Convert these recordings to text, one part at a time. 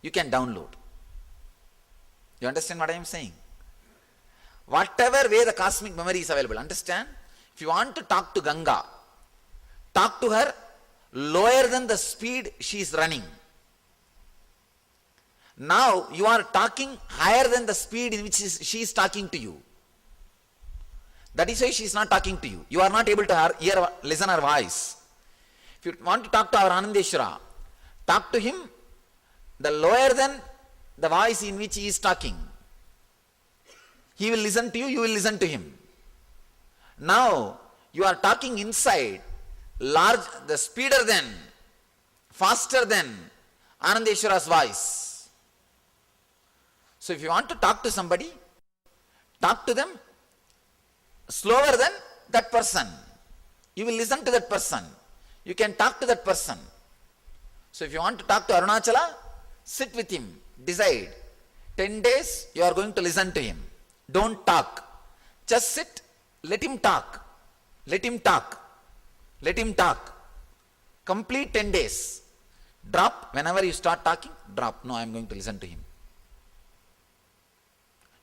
you can download. You understand what I am saying? Whatever way the cosmic memory is available, understand? If you want to talk to Ganga, talk to her lower than the speed she is running. Now you are talking higher than the speed in which she is talking to you. That is why she is not talking to you. You are not able to listen her voice. If you want to talk to our Anandeshwara, talk to him the lower than the voice in which he is talking. He will listen to you, you will listen to him. Now you are talking inside, large, the speeder than, faster than Anandeshwara's voice. So if you want to talk to somebody, talk to them slower than that person. You will listen to that person. You can talk to that person. So if you want to talk to Arunachala, sit with him, decide. 10 days you are going to listen to him. Don't talk. Just sit, let him talk. Let him talk. Let him talk. Complete 10 days. Drop. Whenever you start talking, drop. No, I am going to listen to him.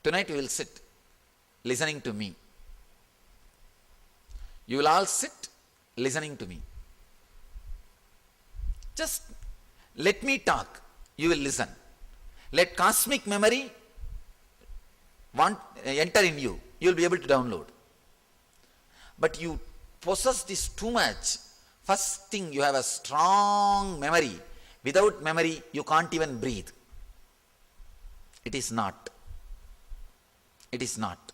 Tonight you will sit listening to me. You will all sit listening to me. Just let me talk. You will listen. Let cosmic memory enter in you. You will be able to download. But you possess this too much. First thing, you have a strong memory. Without memory, you can't even breathe. It is not. It is not.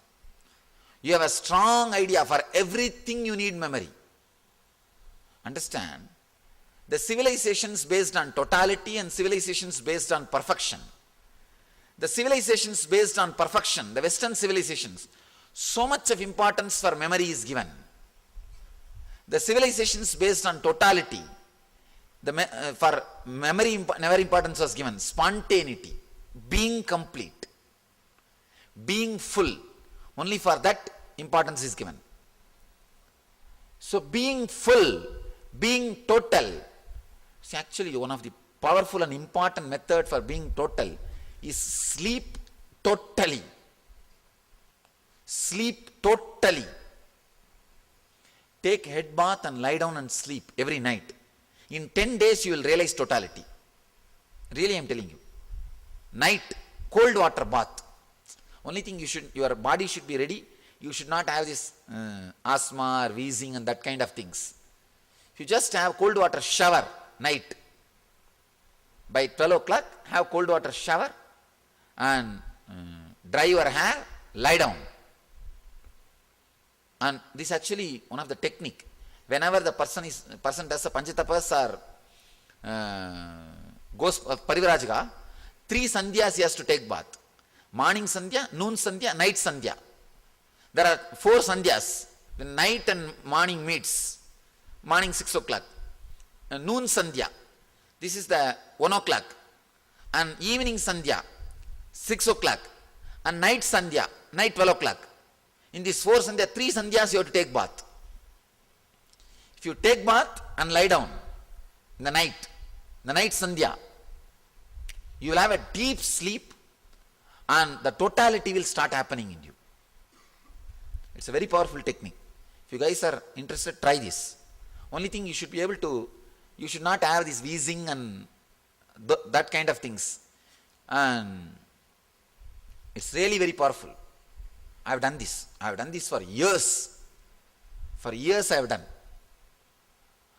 You have a strong idea. For everything you need memory. Understand? The civilizations based on totality and civilizations based on perfection. The civilizations based on perfection, the Western civilizations, so much of importance for memory is given. The civilizations based on totality, for memory never importance was given. Spontaneity, being complete, being full, only for that importance is given. So being full, being total, see, actually one of the powerful and important method for being total is sleep totally. Sleep totally. Take head bath and lie down and sleep every night. In 10 days you will realize totality. Really I am telling you. Night, cold water bath. Only thing your body should be ready. You should not have this asthma or wheezing and that kind of things. If you just have cold water shower night, by 12 o'clock have cold water shower and dry your hair, lie down. And this is actually one of the technique. Whenever the person does a Panchatapas or goes Parivrajaka, 3 sandhyas he has to take bath. Morning sandhya, noon sandhya, night sandhya. There are 4 sandhyas. When night and morning meets, morning 6 o'clock, noon sandhya, this is the 1 o'clock, and evening sandhya 6 o'clock, and night sandhya, night 12 o'clock. In these 4 sandhya, 3 sandhyas you have to take bath. If you take bath and lie down in the night sandhya, you will have a deep sleep and the totality will start happening in you. It's a very powerful technique. If you guys are interested, try this. Only thing you should be able to, you should not have this wheezing and that kind of things. And it's really very powerful. I have done this. I have done this for years. For years I have done.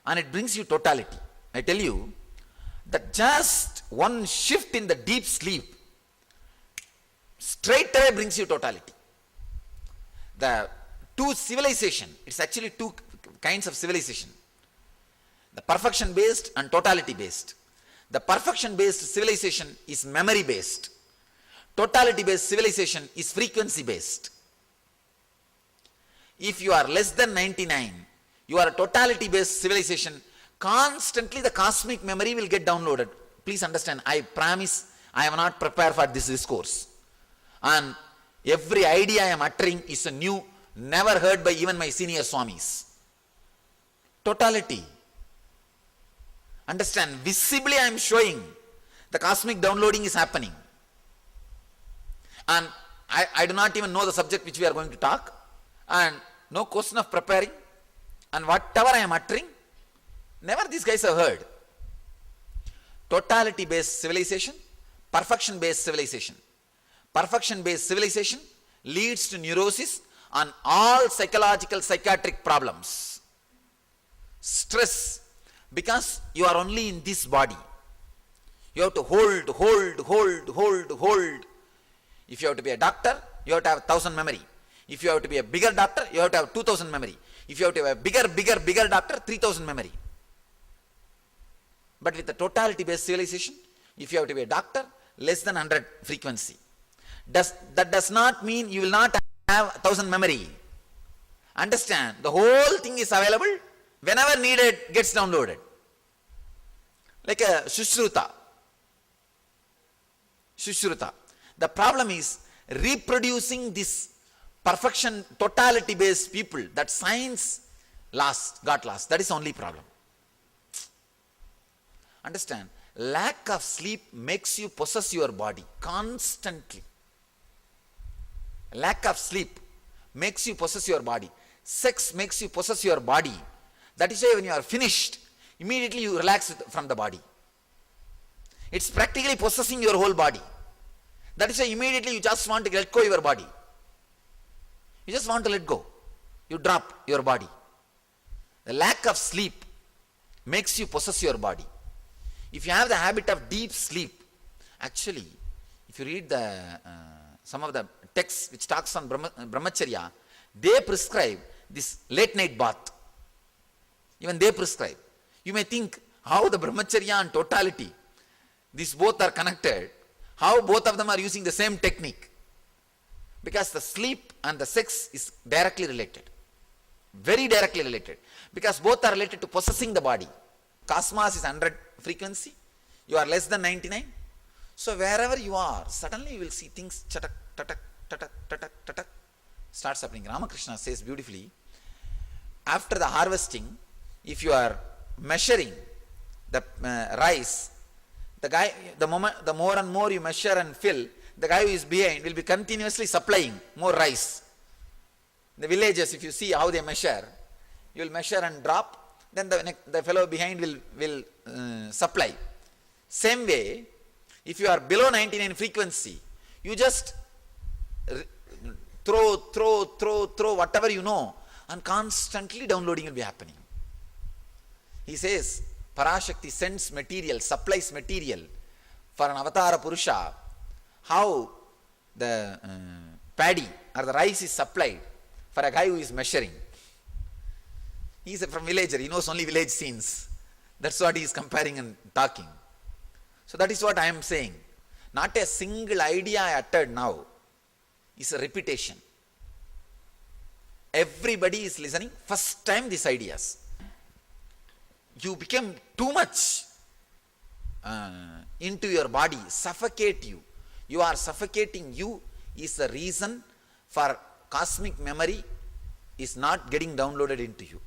And it brings you totality. I tell you that just one shift in the deep sleep straight away brings you totality. The 2 civilization, it's actually 2 kinds of civilization. The perfection based and totality based. The perfection based civilization is memory based. Totality based civilization is frequency based. If you are less than 99, you are a totality based civilization, constantly the cosmic memory will get downloaded. Please understand, I promise I am not prepared for this discourse. And every idea I am uttering is a new, never heard by even my senior Swamis. Totality. Understand, visibly I am showing The cosmic downloading is happening. And I do not even know the subject which we are going to talk, and no question of preparing, and whatever I am uttering, never these guys have heard. Totality based civilization, perfection based civilization. Perfection based civilization leads to neurosis on all psychological psychiatric problems. Stress, because you are only in this body. You have to hold. If you have to be a doctor, you have to have 1,000 memory. If you have to be a bigger doctor, you have to have 2,000 memory. If you have to have a bigger doctor, 3,000 memory. But with the totality based civilization, if you have to be a doctor, less than 100 frequency. That does not mean you will not have 1,000 memory. Understand, the whole thing is available, whenever needed, gets downloaded. Like a Sushruta. The problem is reproducing this perfection, totality based people, that science got lost. That is the only problem. Understand, lack of sleep makes you possess your body constantly. Lack of sleep makes you possess your body. Sex makes you possess your body. That is why when you are finished, immediately you relax from the body. It's practically possessing your whole body. That is why immediately you just want to let go of your body. You just want to let go. You drop your body. The lack of sleep makes you possess your body. If you have the habit of deep sleep, actually, if you read some of the texts which talks on brahmacharya, they prescribe this late night bath. Even they prescribe. You may think how the brahmacharya and totality, these both are connected, how both of them are using the same technique. Because the sleep and the sex is directly related. Very directly related. Because both are related to possessing the body. Cosmos is 100 frequency. You are less than 99. So wherever you are, suddenly you will see things chatak, tatak, tatak, tatak, tatak, starts happening. Ramakrishna says beautifully, after the harvesting, if you are measuring the rice, the more and more you measure and fill, the guy who is behind will be continuously supplying more rice. The villages, if you see how they measure, you will measure and drop, then the fellow behind will supply. Same way, if you are below 99 frequency, you just throw whatever you know, and constantly downloading will be happening. He says, Parashakti sends material, supplies material for an avatara Purusha, how the paddy or the rice is supplied for a guy who is measuring. He is from villager, he knows only village scenes. That's what he is comparing and talking. So that is what I am saying. Not a single idea I uttered now is a repetition. Everybody is listening, first time these ideas. You become too much into your body, suffocate you. You are suffocating you is the reason for cosmic memory is not getting downloaded into you.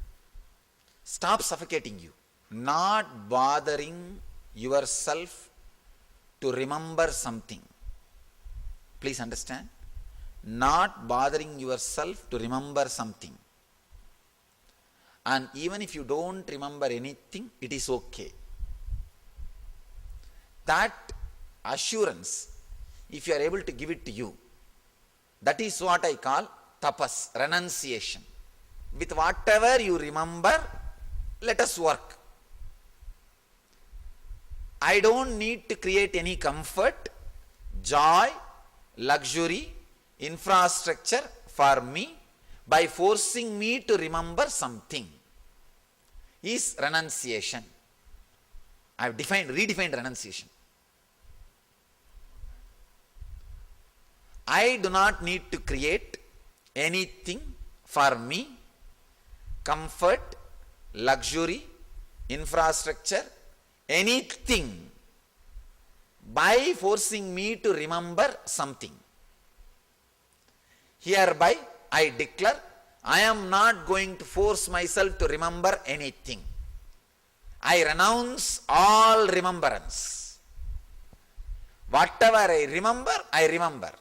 Stop suffocating you. Not bothering yourself to remember something. Please understand. Not bothering yourself to remember something. And even if you don't remember anything, it is okay. That assurance, if you are able to give it to you, that is what I call tapas, renunciation. With whatever you remember, let us work. I don't need to create any comfort, joy, luxury, infrastructure for me by forcing me to remember something. Is renunciation. I have redefined renunciation. I do not need to create anything for me, comfort, luxury, infrastructure, anything by forcing me to remember something. Hereby I declare, I am not going to force myself to remember anything. I renounce all remembrance. Whatever I remember, I remember.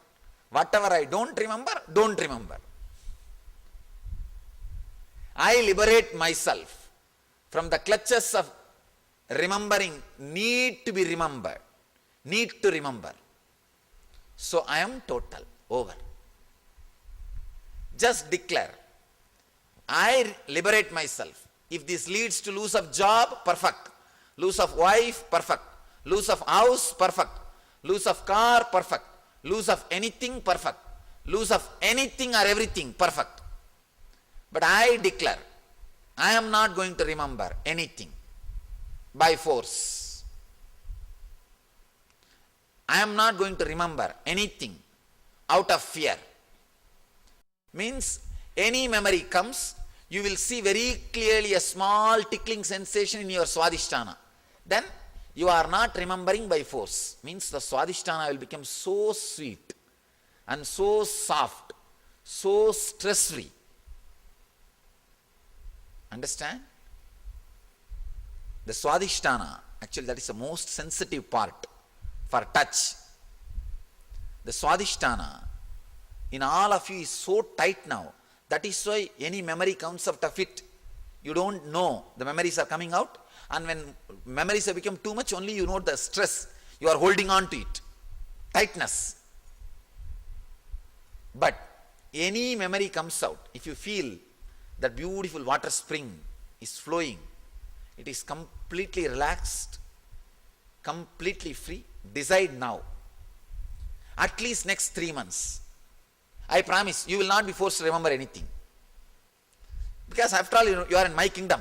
Whatever I don't remember. I liberate myself from the clutches of remembering need to be remembered, need to remember. So I am total, over. Just declare, I liberate myself. If this leads to loss of job, perfect. Loss of wife, perfect. Loss of house, perfect. Loss of car, perfect. Loss of anything, perfect. Loss of anything or everything, perfect. But I declare, I am not going to remember anything by force. I am not going to remember anything out of fear. Means any memory comes, you will see very clearly a small tickling sensation in your Swadhisthana. Then you are not remembering by force. Means the Swadhisthana will become so sweet and so soft, so stress-free. Understand? The Swadhisthana, actually that is the most sensitive part for touch. The Swadhisthana in all of you is so tight now. That is why any memory comes out of it, you don't know the memories are coming out. And when memories have become too much, only you know the stress. You are holding on to it. Tightness. But any memory comes out, if you feel that beautiful water spring is flowing, it is completely relaxed, completely free. Decide now. At least next 3 months. I promise you will not be forced to remember anything. Because after all, you are in my kingdom.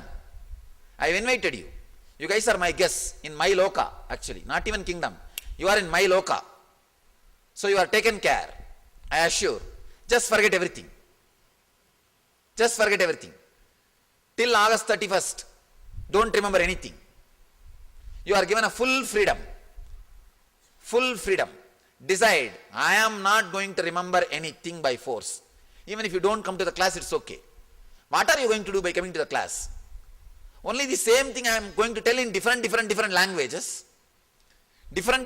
I have invited you. You guys are my guests in my loka, actually, not even kingdom. You are in my loka. So you are taken care, I assure. Just forget everything. Just forget everything. Till August 31st, don't remember anything. You are given a full freedom. Full freedom. Decide, I am not going to remember anything by force. Even if you don't come to the class, it's okay. What are you going to do by coming to the class? Only the same thing I am going to tell in different languages. Different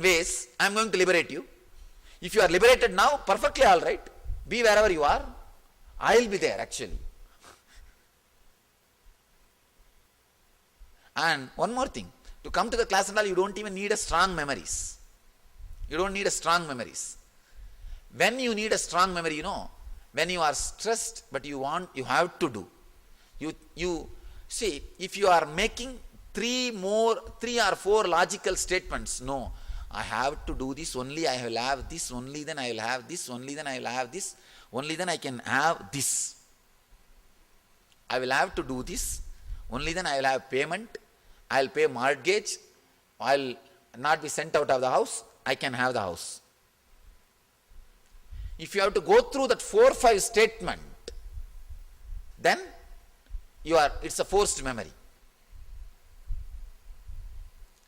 ways. I am going to liberate you. If you are liberated now, perfectly all right. Be wherever you are. I will be there actually. And one more thing. To come to the class and all, you don't even need a strong memories. You don't need a strong memories. When you need a strong memory, when you are stressed, but you have to do. You see, if you are making 3 or 4 logical statements, no, I have to do this, only I will have this, only then I will have this, only then I will have this, only then I can have this. I will have to do this, only then I will have payment, I will pay mortgage, I will not be sent out of the house, I can have the house. If you have to go through that 4 or 5 statement, then it's a forced memory.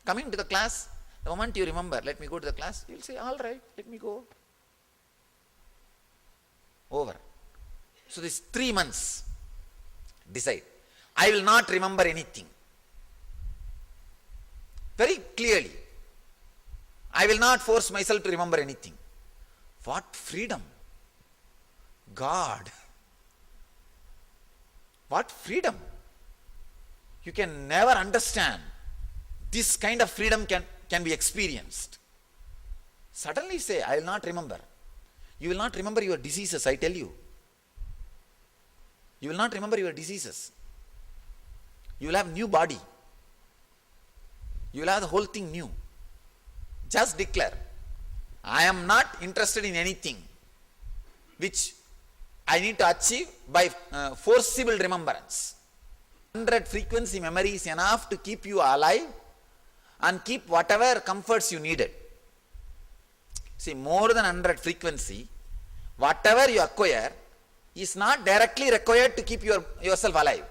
Coming to the class, the moment you remember, let me go to the class, you will say, all right, let me go. Over. So these 3 months, decide. I will not remember anything. Very clearly. I will not force myself to remember anything. What freedom! God! What freedom! You can never understand. This kind of freedom can be experienced. Suddenly say, I will not remember. You will not remember your diseases, I tell you. You will not remember your diseases. You will have new body. You will have the whole thing new. Just declare, I am not interested in anything which I need to achieve by forcible remembrance. 100 frequency memory is enough to keep you alive and keep whatever comforts you needed. See, more than 100 frequency, whatever you acquire is not directly required to keep yourself alive.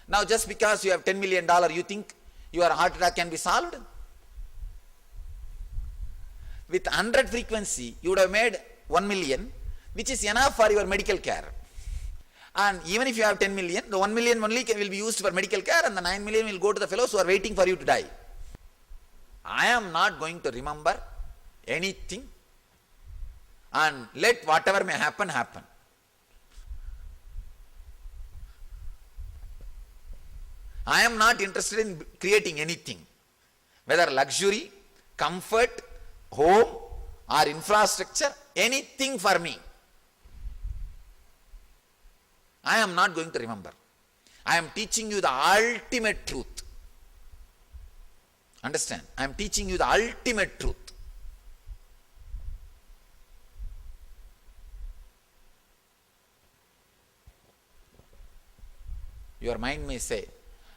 Now just because you have $10 million, you think your heart attack can be solved? With 100 frequency, you would have made 1 million, which is enough for your medical care. And even if you have 10 million, the 1 million only will be used for medical care, and the 9 million will go to the fellows who are waiting for you to die. I am not going to remember anything, and let whatever may happen, happen. I am not interested in creating anything, whether luxury, comfort, home, or infrastructure, anything for me. I am not going to remember. I am teaching you the ultimate truth. Understand? I am teaching you the ultimate truth. Your mind may say,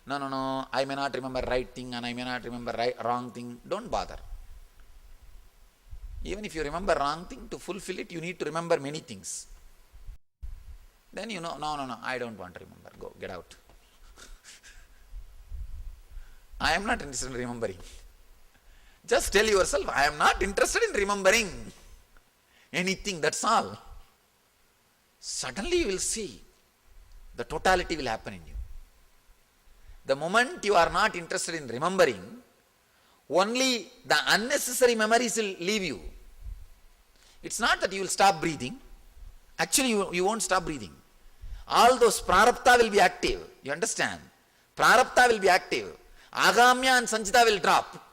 no, I may not remember right thing and I may not remember wrong thing. Don't bother. Even if you remember wrong thing, to fulfill it, you need to remember many things. Then you know, no, I don't want to remember. Go, get out. I am not interested in remembering. Just tell yourself, I am not interested in remembering anything, that's all. Suddenly you will see the totality will happen in you. The moment you are not interested in remembering, only the unnecessary memories will leave you. It's not that you will stop breathing. Actually, you won't stop breathing. All those prarabdha will be active. You understand? Prarabdha will be active. Agamya and sanchita will drop.